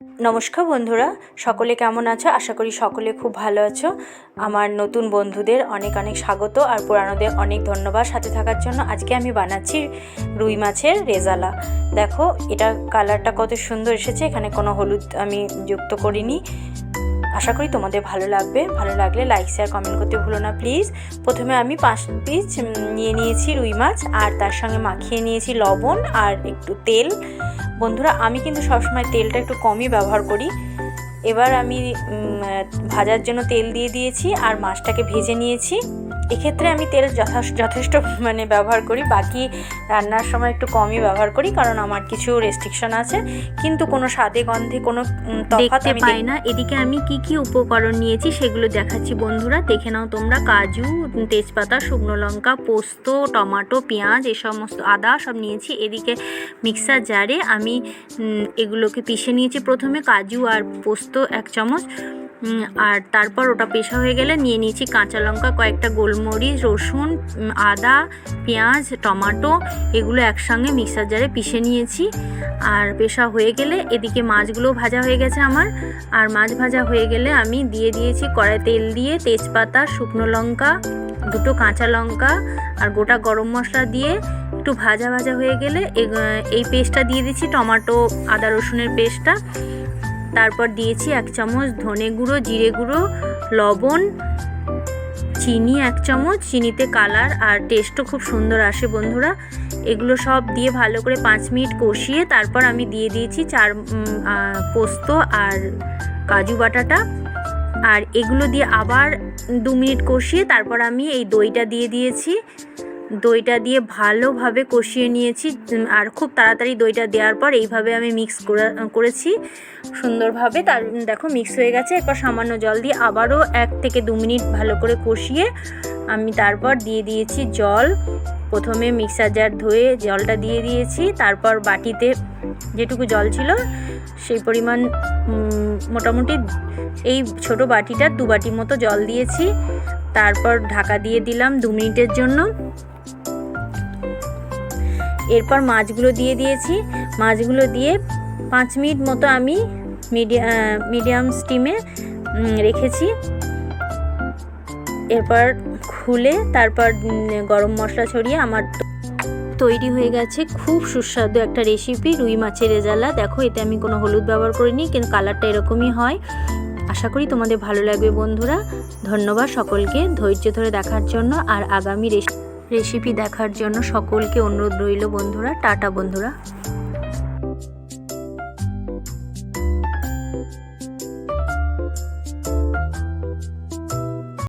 নমস্কার বন্ধুরা, সকলে কেমন আছো? আশা করি সকলে খুব ভালো আছো। আমার নতুন বন্ধুদের অনেক অনেক স্বাগত আর পুরানোদের অনেক ধন্যবাদ সাথে থাকার জন্য। আজকে আমি বানাচ্ছি রুই মাছের রেজালা। দেখো এটা কালারটা কত সুন্দর এসেছে, এখানে কোনো হলুদ আমি যুক্ত করিনি। আশা করি তোমাদের ভালো লাগবে। ভালো লাগলে লাইক শেয়ার কমেন্ট করতে ভুলো না প্লিজ। প্রথমে আমি 5 পিস নিয়ে নিয়েছি রুই মাছ, আর তার সঙ্গে মাখিয়ে নিয়েছি লবণ আর একটু তেল। বন্ধুরা, আমি কিন্তু সবসময় তেলটা একটু কমই ব্যবহার করি। এবার আমি ভাজার জন্য তেল দিয়ে দিয়েছি আর মাছটাকে ভেজে নিয়েছি। এক্ষেত্রে আমি তেল যথেষ্ট ব্যবহার করি, বাকি রান্নার সময় একটু কমই ব্যবহার করি, কারণ আমার কিছু রেস্ট্রিকশন আছে। কিন্তু কোনো স্বাদে গন্ধে কোনো তফাৎ আমি পাই না। এদিকে আমি কি উপকরণ নিয়েছি সেগুলো দেখাচ্ছি বন্ধুরা, দেখে নাও তোমরা। কাজু, তেজপাতা, শুকনো লঙ্কা, পোস্ত, টমেটো, পেঁয়াজ, এই সমস্ত আদা সব নিয়েছি। এদিকে মিক্সার জারে আমি এগুলোকে পিষে নিয়েছি। প্রথমে কাজু আর পোস্ত 1 চামচ, আর তারপর ওটা পেশা হয়ে গেলে নিয়ে নিয়েছি কাঁচা লঙ্কা কয়েকটা, গোলমরিচ, রসুন, আদা, পেঁয়াজ, টমেটো, এগুলো একসঙ্গে মিক্সার জারে পিষে নিয়েছি। আর পেশা হয়ে গেলে এদিকে মাছগুলো ভাজা হয়ে গেছে আমার। আর মাছ ভাজা হয়ে গেলে আমি দিয়ে দিয়েছি কড়াই তেল দিয়ে তেজপাতা, শুকনো লঙ্কা, 2টো কাঁচা লঙ্কা আর গোটা গরম মশলা দিয়ে একটু ভাজা হয়ে গেলে এই পেস্টটা দিয়ে দিচ্ছি, টমেটো আদা রসুনের পেস্টটা। তারপর দিয়েছি 1 চামচ ধনে গুঁড়ো, জিরে গুঁড়ো, লবণ, চিনি 1 চামচ। চিনিতে কালার আর টেস্টও খুব সুন্দর আসে বন্ধুরা। এগুলো সব দিয়ে ভালো করে 5 মিনিট কষিয়ে তারপর আমি দিয়ে দিয়েছি পোস্ত আর কাজু বাটাটা। আর এগুলো দিয়ে আবার 2 মিনিট কষিয়ে তারপর আমি এই দইটা দিয়ে দিয়েছি। দইটা দিয়ে ভালোভাবে কষিয়ে নিয়েছি। আর খুব তাড়াতাড়ি দইটা দেওয়ার পর এইভাবে আমি মিক্স করেছি সুন্দরভাবে। তার দেখো মিক্স হয়ে গেছে। এরপর সামান্য জল দিয়ে আবারও 1 থেকে 2 মিনিট ভালো করে কষিয়ে আমি তারপর দিয়ে দিয়েছি জল। প্রথমে মিক্সার জার ধুয়ে জলটা দিয়ে দিয়েছি, তারপর বাটিতে যেটুকু জল ছিল সেই পরিমাণ মোটামুটি এই ছোট বাটিটার 2 বাটি মতো জল দিয়েছি। তারপর ঢাকা দিয়ে দিলাম 2 মিনিটের জন্য। এরপর মাছগুলো দিয়ে দিয়েছি। মাছগুলো দিয়ে 5 মিনিট মতো আমি মিডিয়াম স্টিমে রেখেছি। এরপর খুলে তারপর গরম মশলা ছড়িয়ে আমার তৈরি হয়ে গেছে খুব সুস্বাদু একটা রেসিপি, রুই মাছের রেজালা। দেখো এতে আমি কোনো হলুদ ব্যবহার করিনি, কিন্তু কালারটা এরকমই হয়। আশা করি তোমাদের ভালো লাগবে বন্ধুরা। ধন্যবাদ সকলকে ধৈর্য ধরে দেখার জন্য। আর আগামী রেসিপি দেখার জন্য সকলকে অনুরোধ রইল বন্ধুরা। টাটা বন্ধুরা।